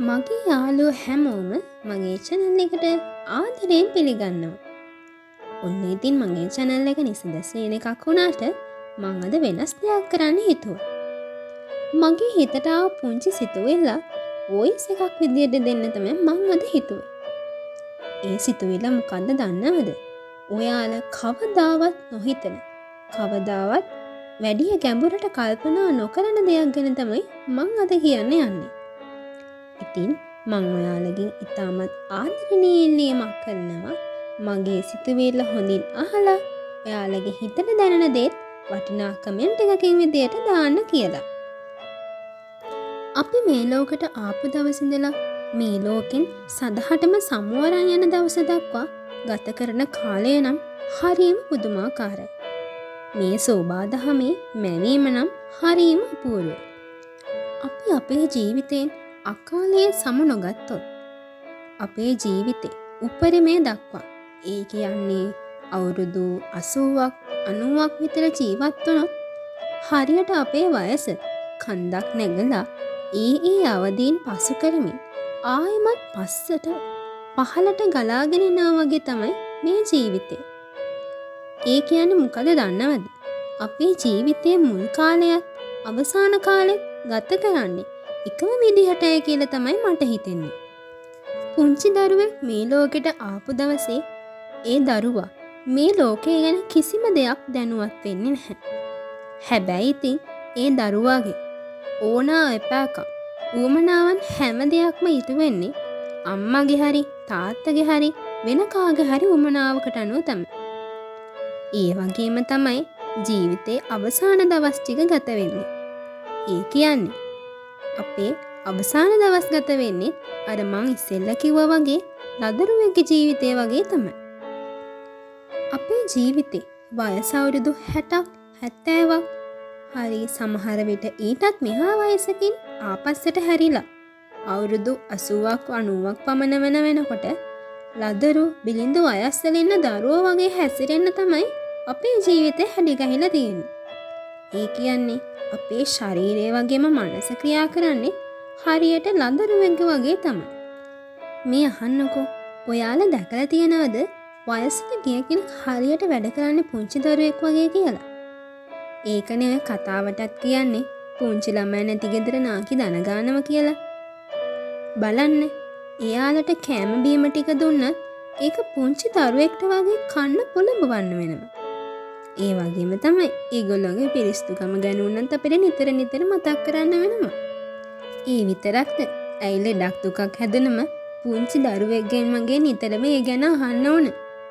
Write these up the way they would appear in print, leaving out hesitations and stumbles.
මගේ යාළුවෝ හැමෝම මගේ channel එකට ආදරයෙන් පිළිගන්නවා. ඔන්න ඉතින් මගේ channel එක නිසඳස් වෙන එකක් වුණාට මං අද වෙනස් දෙයක් කරන්න හිතුවා. මගේ හිතට ආව පුංචි සිතුවිල්ල voice එකක් විදියට දෙන්න තමයි මං අද හිතුවේ. ඒ සිතුවිල්ල මොකද්ද දන්නවද? ඔයාලා කවදාවත් නොහිතන, කවදාවත් වැඩි ගැඹුරට කල්පනා නොකරන දෙයක් ගැන තමයි මං අද කියන්න යන්නේ. ඉතින් මං ඔයාලගෙන් ඉතාමත් ආදරණීය ඉල්ලීමක් කරනවා. මගේ සිතුවිල්ල හොඳින් අහලා ඔයාලගේ හිතට දැනෙන දේත් වටිනා කමෙන්ට් එකකින් විදියට දාන්න කියලා. අපි මේ ලෝකෙට ආපු දවස් ඉඳලා මේ ලෝකෙන් සදහටම සමුවරන් යන දවස දක්වා ගත කරන කාලය නම් හරිම පුදුමාකාරයි. මේ සෝබාදහමේ මැවීම නම් හරිම අපූර්වයි. අපි අපේ ජීවිතයෙන් අකාලයේ සමු නොගත්තොත් අපේ ජීවිතේ උපරිමය දක්වා ඒ කියන්නේ අවුරුදු 80ක් 90ක් විතර ජීවත් වුණොත් හරියට අපේ වයස කන්දක් නැගලා ඒ අවදීන් පසු කරමින් ආයෙමත් පහළට ගලාගෙන යනවා වගේ තමයි මේ ජීවිතේ. ඒ කියන්නේ මොකද දන්නවද? අපේ ජීවිතයේ මුල් කාලයත් අවසාන කාලෙත් ගත කරන්නේ එකම විදිහටයි කියලා තමයි මට හිතෙන්නේ. පුංචි දරුවෙක් මේ ලෝකෙට ආපු දවසේ ඒ දරුවා මේ ලෝකය ගැන කිසිම දෙයක් දැනුවත් වෙන්නේ නැහැ. හැබැයි ඉතින් ඒ දරුවාගේ ඕනා එපාකම් උවමනාවන් හැම දෙයක්ම ඉටු වෙන්නේ අම්මගේ හරි තාත්තගේ හරි වෙන කාගේ හරි උවමනාවකට අනුව තමයි. ඒ වගේම තමයි ජීවිතේ අවසාන දවස් ටික ගත වෙන්නේ. ඒ කියන්නේ අපේ අවසාන දවස් ගත වෙන්නේ අර මං ඉස්සෙල්ලා කිව්වා වගේ ලදරුවෙක්ගේ ජීවිතය වගේ තමයි. අපේ ජීවිතේ වයස අවුරුදු 60ක් 70ක් හරි සමහර විට ඊටත් මෙහා වයසකින් ආපස්සට හැරිලා අවුරුදු 80ක් 90ක් පමණ වෙනකොට ලදරු බිලිඳු වයස්වල ඉන්න දරුවෝ වගේ හැසිරෙන්න තමයි අපේ ජීවිතේ හැඩි ගහිලා තියෙන්නේ. ඒ කියන්නේ අපේ ශරීරය වගේම මනස ක්‍රියා කරන්නේ හරියට ලදරුවෙක් වගේ තමයි. මේ අහන්නකෝ, ඔයාලා දැකලා තියෙනවද වයසට ගිය කෙනෙක් හරියට වැඩ කරන්නේ පුංචි දරුවෙක් වගේ කියලා? ඒකනේ ඔය කතාවටත් කියන්නේ පුංචි ළමයි නැති ගෙදර නාකි දන ගන්නවා කියලා. බලන්න, එයාලට කෑම බීම ටික දුන්නත් ඒක පුංචි දරුවෙක්ට වගේ කන්න පොළඹවන්න වෙනවා. ඒ වගේම තමයි ඒගොල්ලෝගේ පිරිස්තුකම ගැන උනත් අපිට නිතර මතක් කරන්න වෙනවා. ඒ විතරක්ද, ඇයි ලෙඩක් දුකක් හැදුනම පුංචි දරුවෙක්ගෙන් මගේ නිතරම ඒ ගැන අහන්න ඕන,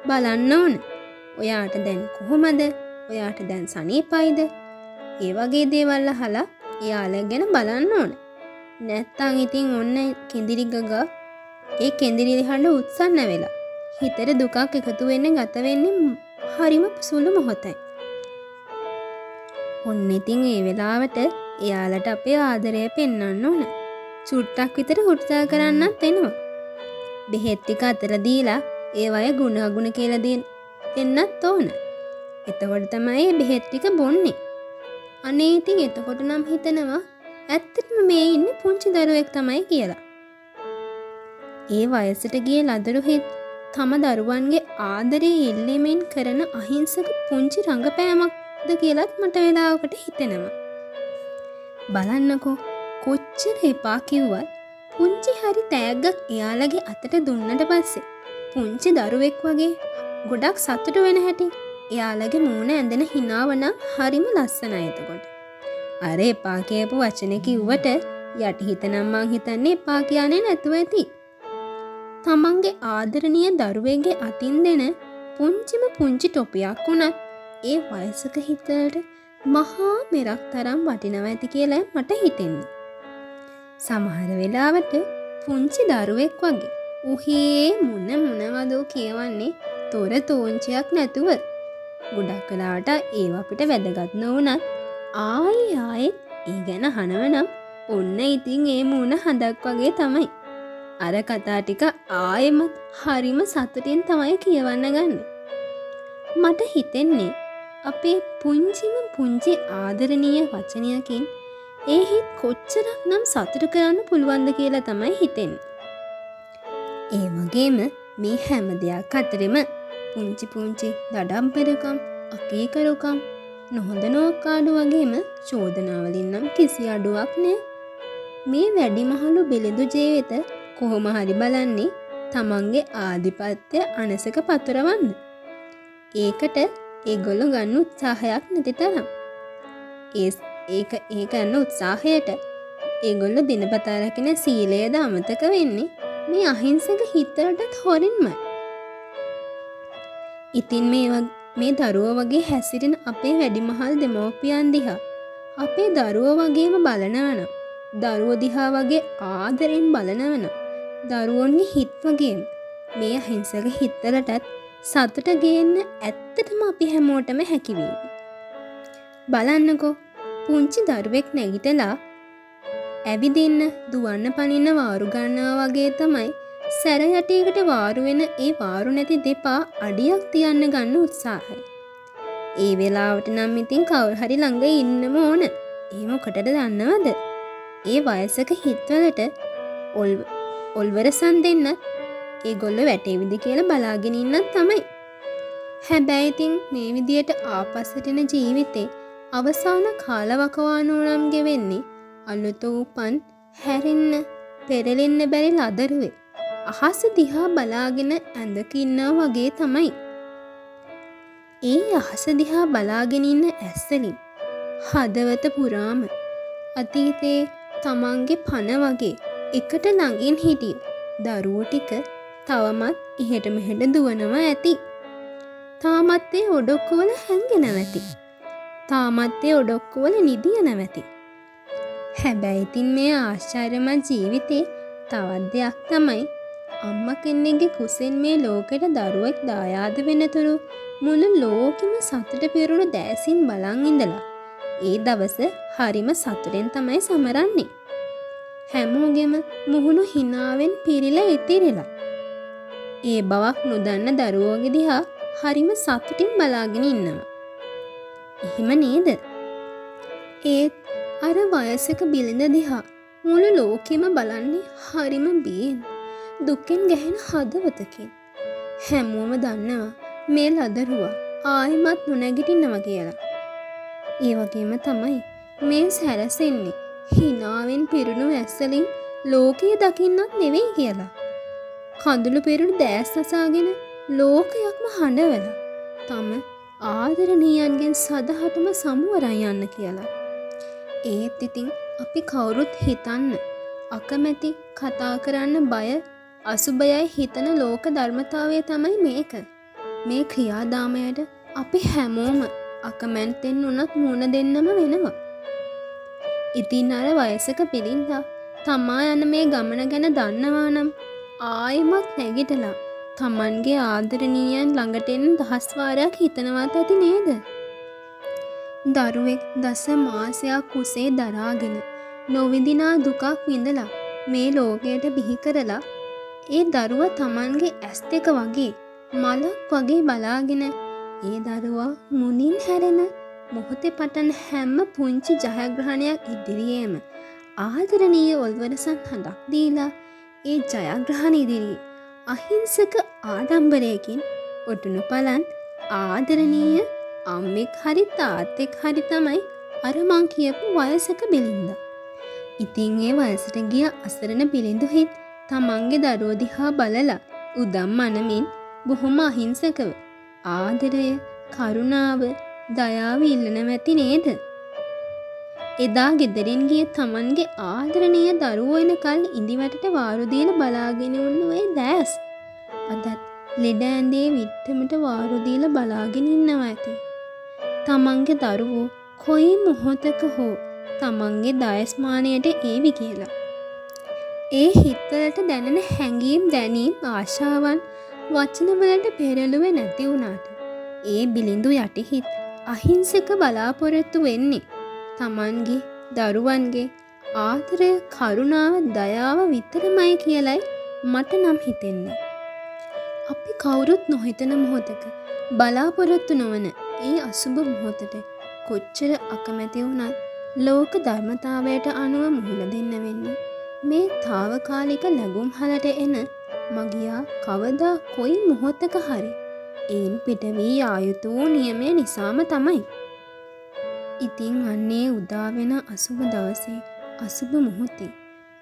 බලන්න ඕන. ඔයාට දැන් කොහොමද? ඔයාට දැන් සනීපයිද? ඒ වගේ දේවල් අහලා එයාලා ගැන බලන්න ඕන. නැත්තම් ඉතින් ඔන්න කෙඳිරි ගගා ඒ කෙඳිරි හඬ උත්සන්න වෙලා හිතට දුකක් එකතු වෙන්නේ ගත වෙන්නේ හරිම සුළු මොහොතයි. ඔන්න ඉතින් ඒ වෙලාවට එයාලට අපේ ආදරය පෙන්වන්න ඕන. චුට්ටක් විතර උත්සාහ කරන්නත් වෙනවා. බෙහෙත් ටික අතර දීලා ඒවයේ ගුණ කියලා දෙන්නත් ඕන. එතකොට තමයි මේ බෙහෙත් ටික බොන්නේ. අනේ ඉතින් එතකොට නම් හිතනවා ඇත්තටම මේ ඉන්නේ පුංචි දරුවෙක් තමයි කියලා. ඒ වයසට ගිය ලදරු තම දරුවන්ගේ ආදරය ඉල්ලීමෙන් කරන අහිංසක පුංචි රංගපෑමක්ද කියලත් මට වෙලාවකට හිතෙනවා. බලන්නකෝ, කොච්චර එපා කිව්වත් පුංචි හරි තෑග්ගක් එයාලගේ අතට දුන්නට පස්සේ පුංචි දරුවෙක් වගේ ගොඩක් සතුටු වෙන හැටි එයාලගේ මූණ ඇඳෙන හිනාව නම් හරිම ලස්සනයි. එතකොට අර එපා කියපු වචනේ කිව්වට යටිහිත නම් මං හිතන්නේ එපා කියන්නේ නැතුව ඇති. තමන්ගේ ආදරණීය දරුවෙක්ගේ අතින් දෙන පුංචි ටොපියක් වුණත් ඒ වයසක හිතට මහා මෙරක් තරම් වටිනවා ඇති කියලා මට හිතෙන්නේ. සමහර වෙලාවට පුංචි දරුවෙක් වගේ උහේ මොනවදෝ කියවන්නේ තොර තෝංචියක් නැතුව. ගොඩක් වෙලාවට ඒව අපිට වැදගත් නොවුනත් ආයෙත් ඒ ගැන අහනවනම් ඔන්න ඉතින් ඒ මූණ හදක් වගේ තමයි. අර කතා ටික ආයෙමත් හරිම සතුටින් තමයි කියවන්න ගන්න. මට හිතෙන්නේ අපේ පුංචි ආදරණීය වචනයකින් ඒ හිත් කොච්චරක් නම් සතුටු කරන්න පුළුවන්ද කියලා තමයි හිතෙන්නේ. ඒ වගේම මේ හැම දෙයක් අතරෙම පුංචි පුංචි දඩම්පරකම්, අකීකරුකම්, නොහොඳ නෝක්කාඩු වගේම චෝදනාවලින් නම් කිසි අඩුවක් නෑ. මේ වැඩිමහලු බෙලෙදු ජීවිත කොහොම හරි බලන්නේ තමන්ගේ ආධිපත්‍ය අනසක පතුරවන්න. ඒකට ඒගොල්ලෝ ගන්න උත්සාහයක් නැති තරම්. ඒ කරන උත්සාහයට ඒගොල්ලෝ දිනපතා රකින සීලයද අමතක වෙන්නේ මේ අහිංසක හිත්වලටත් හොරින්මයි. ඉතින් මේ දරුවෝ වගේ හැසිරෙන අපේ වැඩිමහල් දෙමව්පියන් දිහා අපේ දරුවෝ වගේම බලනවා නම්, දරුවෝ දිහා වගේ ආදරෙන් බලනවා නම්, දරුවන්ගේ හිත් වගේම මේ අහිංසක හිත්වලටත් සතුට ගේන්න ඇත්තටම අපි හැමෝටම හැකි වේවි. බලන්නකෝ, පුංචි දරුවෙක් නැගිටලා ඇවිදින්න, දුවන්න පනින්න වාරු ගන්නවා වගේ තමයි සැර යටියකට වාරු වෙන ඒ වාරු නැති දෙපා අඩියක් තියන්න ගන්න උත්සාහය. ඒ වෙලාවට නම් ඉතින් කවුරු හරි ළඟ ඉන්නම ඕන. ඒ මොකටද දන්නවද? ඒ වයසක හිත්වලට ඔල්වරසන් දෙන්නත් ඒගොල්ලෝ වැටේවිද කියලා බලාගෙන ඉන්නත් තමයි. හැබැයි ඉතින් මේ විදියට ආපස්සට එන ජීවිතේ අවසාන කාලවකවානුව නම් ගෙවෙන්නේ අලුත උපන් හැරෙන්න පෙරලෙන්න බැරි ලදරුවේ අහස දිහා බලාගෙන ඇඳක ඉන්නා වගේ තමයි. ඒ අහස දිහා බලාගෙන ඉන්න ඇස්වලින් හදවත පුරාම අතීතේ තමන්ගේ පණ වගේ එකට ළඟින් හිටිය දරුවෝ ටික තවමත් එහෙට මෙහෙට දුවනවා ඇති. තාමත් ඒ ඔඩොක්කුවල හැංගෙනවා ඇති. තාමත් ඒ ඔඩොක්කුවල නිදියනවා ඇති. හැබැයි ඉතින් මේ ආශ්චර්යමත් ජීවිතේ තවත් දෙයක් තමයි අම්මා කෙනෙක්ගේ කුසෙන් මේ ලෝකෙට දරුවෙක් දායාද වෙනතුරු මුළු ලෝකෙම සතුට පිරුණු දෑසින් බලන් ඉඳලා ඒ දවස හරිම සතුටෙන් තමයි සමරන්නේ. හැමෝගෙම මුහුණු හිනාවෙන් පිරීලා ඉතිරිලා. ඒ බවක් නොදන්න දරුවෝගේ දිහා හරිම සතුටින් බලාගෙන ඉන්නවා. එහෙම නේද? ඒත් අර වයසක බිලිඳ දිහා මුළු ලෝකෙම බලන්නේ හරිම බියෙන්, දුකෙන් ගැහෙන හදවතකින්. හැමෝම දන්නවා මේ ලදරුවා ආයෙමත් නොනැගිටිනවා කියලා. ඒ වගේම තමයි මේ සැරසෙන්නේ හිනාවෙන් පිරුණු ඇස්වලින් ලෝකය දකින්නත් නෙවෙයි කියලා. කඳුළු පිරුණු දෑස් අසාගෙන ලෝකයක්ම හඬවලා තම ආදරණීයන්ගෙන් සදහටම සමුවරන් යන්න කියලා. ඒත් ඉතින් අපි කවුරුත් හිතන්න අකමැති, කතා කරන්න බය, අසුබයයි හිතන ලෝක ධර්මතාවය තමයි මේක. මේ ක්‍රියාදාමයට අපි හැමෝම අකමැත්තෙන් උනත් මුණ දෙන්නම වෙනවා. ඉතින් අර වයසක පිළින්දා තමා යන මේ ගමන ගැන දන්නවා නම් ආයෙමත් නැගිටලා තමන්ගේ ආදරණීයන් ළඟට එන්න දහස් වාරයක් හිතනවත් ඇති නේද? දරුවෙක් දස මාසයක් කුසේ දරාගෙන නොවිඳිනා දුකක් විඳලා මේ ලෝකයට බිහි කරලා ඒ දරුවා තමන්ගේ ඇස් දෙක වගේ මලක් වගේ බලාගෙන ඒ දරුවා මුණින් හැරෙන මොහොතේ පටන් හැම පුංචි ජයග්‍රහණයක් ඉදිරියේම ආදරණීය ඔල්වරසන් හඬක් දීලා ඒ ජයග්‍රහණ ඉදිරියේ අහිංසක ආඩම්බරයකින් ඔටුනු පලන් ආදරණීය අම්මෙක් හරි තාත්තෙක් හරි තමයි අර මං කියපු වයසක බිලින්ද. ඉතින් ඒ වයසට ගිය අසරණ බිලිඳු හිත් තමන්ගේ දරුවෝ දිහා බලලා උදම් මනමින් බොහොම අහිංසකව ආදරය, කරුණාව, දයාව ඉල්ලනවා ඇති නේද? එදා ගෙදරින් ගිය තමන්ගේ ආදරණීය දරුවෝ එනකල් ඉඳිවටට වාරු දීලා බලාගෙන උන්න ඔය දැස් අදත් ලෙඩ ඇඳේ විට්ටමට වාරු දීලා බලාගෙන ඉන්නවා ඇති. තමන්ගේ දරුවෝ කොයි මොහොතක හෝ තමන්ගේ දයස්මානයට ඒවි කියලා. ඒ හිත්වලට දැනෙන හැඟීම්, දැනීම්, ආශාවන් වචනවලට පෙරළුවේ නැති වුණාට ඒ බිලිඳු යටිහිත් අහිංසක බලාපොරොත්තු වෙන්නේ තමන්ගේ දරුවන්ගේ ආදරය, කරුණාව, දයාව විතරමයි කියලයි මට නම් හිතෙන්නේ. අපි කවුරුත් නොහිතන මොහොතක බලාපොරොත්තු නොවන ඒ අසුබ මොහොතට කොච්චර අකමැති වුණත් ලෝක ධර්මතාවයට අනුව මුහුණ දෙන්න වෙන්නේ මේ తాවකාලික ලැබුම්හලට එන මගියා කවදා කොයි මොහොතක හරි එයින් පිට වී යා යුතු වූ නියමය නිසාම තමයි. ඉතින් අන්නේ උදා වෙන අසුබ දවසේ අසුබ මොහොතේ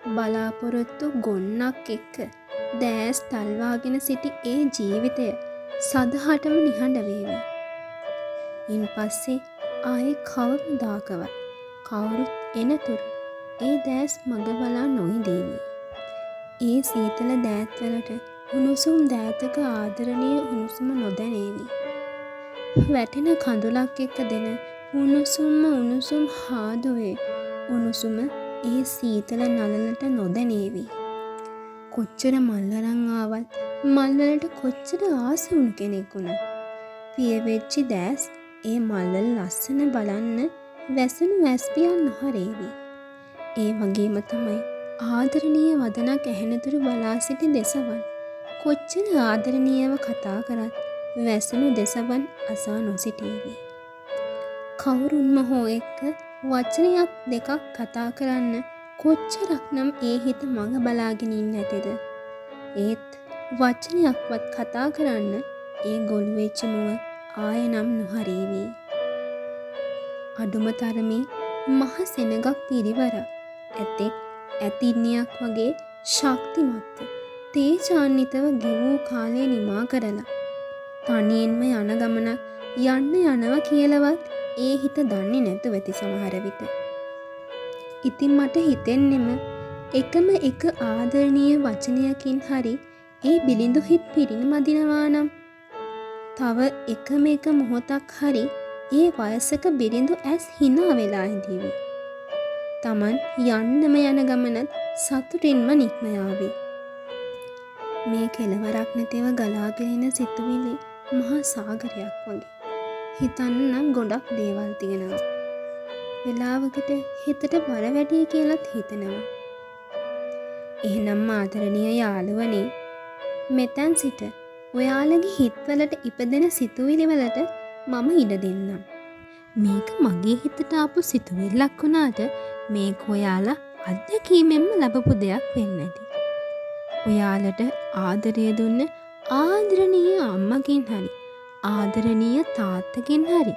බලාපොරොත්තු ගොන්නක් එක්ක දෑස් තල්වාගෙන සිටි ඒ ජීවිතය සදහටම නිහඬ වේවි. ඉන් පස්සේ ආයේ කවමදාකවත් කවුරුත් එනතුරු ඒ දෑස් මග බලා නොඉදීවි. ඒ සීතල දෑත්වලට උණුසුම් දෑතක ආදරණීය උණුසුම නොදැනේවි. වැටෙන කඳුලක් එක්ක දෙන උණුසුම් හාදුවේ උණුසුම ඒ සීතල නළලට නොදැනේවි. කොච්චර මල්ලරන් ආවත් මල්වලට කොච්චර ආස වුණු කෙනෙක් වුණත් පියවෙච්චි දෑස් ඒ මල්වල ලස්සන බලන්න වැසුණු වැස්පියන් නොහරේවි. ඒ වගේම තමයි ආදරණීය වදනක් ඇහෙනතුරු බලා සිටි දෙසවන් කොච්චර ආදරණීයව කතා කරත් වැසුණු දෙසවන් අසා නොසිටීවි. කවුරුන්ම හෝ එක්ක වචනයක් දෙකක් කතා කරන්න කොච්චරක්නම් ඒ හිත මඟ බලාගෙන ඉන්න ඇතිද? ඒත් වචනයක්වත් කතා කරන්න ඒ ගොළු වෙච්ච මුව ආයෙනම් නොහරීවි. අඩුම තරමේ මහ සෙනගක් පිරිවර ඇතෙක් ඇතින්නියක් වගේ ශක්තිමත්ව තේජාන්විතව ගෙවූ කාලය නිමා කරලා තනියෙන්ම යන ගමනක් යන්න යනවා කියලාවත් ඒ හිත දන්නේ නැතුව ඇති සමහර විට. ඉතින් මට හිතෙන්නෙම එකම එක ආදරණීය වචනයකින් හරි ඒ බිලිඳු හිත් පිරිනමදිනවා නම් තව එකම එක මොහොතක් හරි ඒ වයසක බිරිඳු ඇස් hina වෙලා හිඳීවි. Taman යන්නම යන ගමනත් සතුටින්ම නික්ම යාවි. මේ කෙලවරක් නැතිව ගලාගෙන එන සිතුවිලි මහා සාගරයක් වගේ. හිතන්න නම් ගොඩක් දේවල් තියෙනවා. වෙලාවකට හිතට බර වැඩි කියලාත් හිතනවා. එහෙනම් ආදරණීය යාළුවනේ, මෙතෙන් සිට ඔයාලගේ හිතවලට ඉපදෙන සිතුවිලි වලට මම ඉඩ දෙන්නම්. මේක මගේ හිතට ආපු සිතුවිල්ලක් වුණාට මේක ඔයාලා අත්දැකීමෙන්ම ලැබපු දෙයක් වෙන්න ඇති. ඔයාලට ආදරය දුන්න ආදරණීය අම්මකින් හරි ආදරණීය තාත්තකින් හරි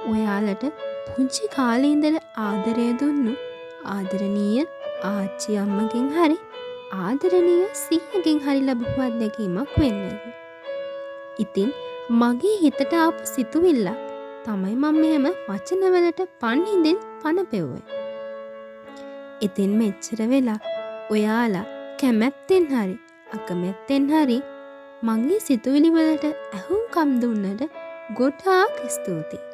ඔයාලට පුංචි කාලේ ඉඳලා ආදරය දුන්නු ආදරණීය ආච්චි අම්මකින් හරි ආදරණීය සීයාගෙන් හරි ලැබපු අත්දැකීමක් වෙන්න ඇති. ඉතින් මගේ හිතට ආපු සිතුවිල්ල තමයි මම මෙහෙම වචනවලට පන්හිඳෙන් පනපෙව්වේ. ඉතින් මෙච්චර වෙලා ඔයාලා කැමැත්තෙන් හරි අකමැත්තෙන් හරි මගේ සිතුවිලි වලට ඇහුම්කම් දුන්නට ගොඩාක් ස්තුතියි.